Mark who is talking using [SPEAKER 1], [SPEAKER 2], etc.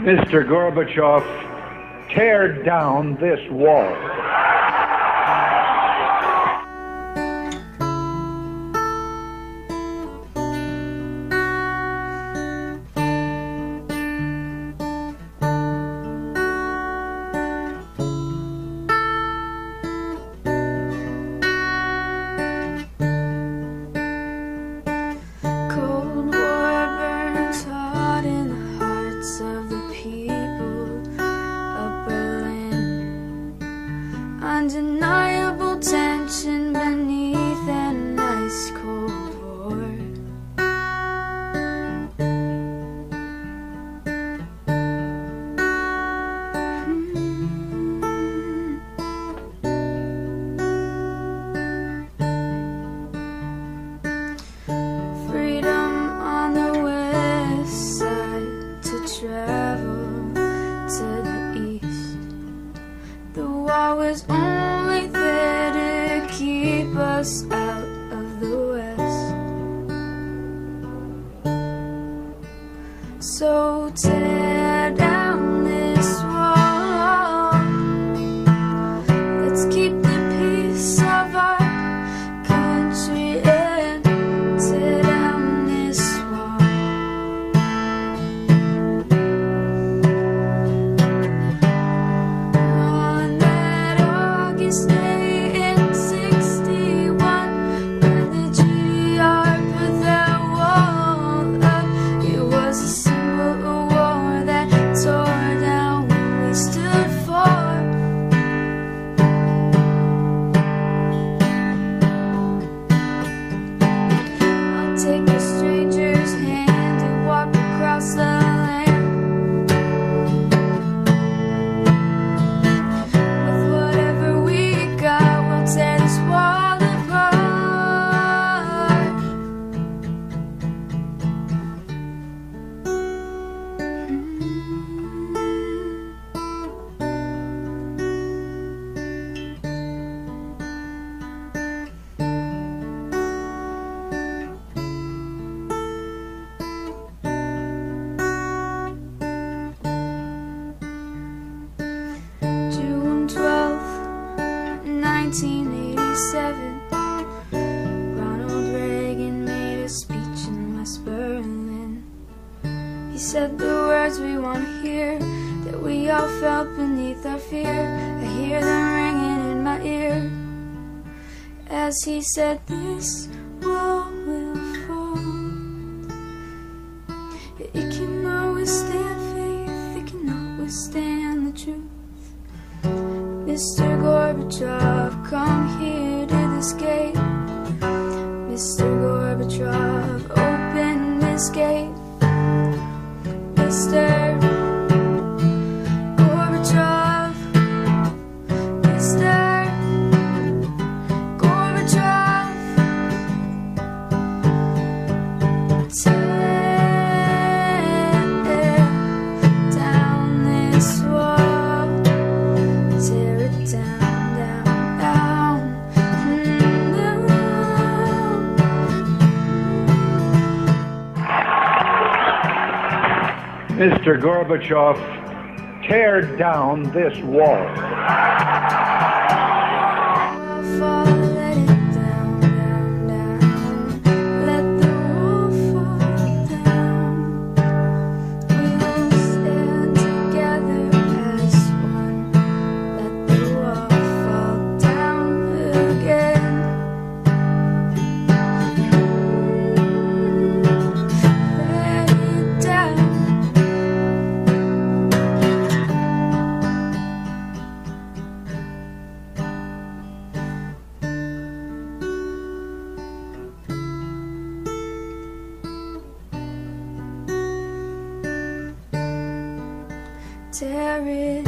[SPEAKER 1] Mr. Gorbachev, tear down this wall.
[SPEAKER 2] Undeniable tension beneath an ice cold war. Freedom on the west side to travel to the east. The wall was only there to keep us out of the west. So tear down this wall. Let's keep the peace of our country and tear down this wall. On that August day in '61, when the GDR put that wall up, it was a symbol of war that tore down what we stood for. I'll take a stranger's hand and walk across the land. With whatever we got, we'll tear this wall apart. June 12th, 1987, Ronald Reagan made a speech in West Berlin. He said the words we want to hear, that we all felt beneath our fear. I hear them ringing in my ear, as he said, this wall will fall. It cannot withstand faith, it cannot withstand the truth. Mr. Gorbachev, come here to this gate. Mr. Gorbachev, open this gate. Mr. Gorbachev, Mr. Gorbachev, tear down this wall. Tear it down, down, down, down.
[SPEAKER 1] Mr. Gorbachev, tear down this wall.
[SPEAKER 2] Fall, let it down, down, down. Let the wall fall down. We will stand together as one. Let the wall fall down again. Let it down. Tear it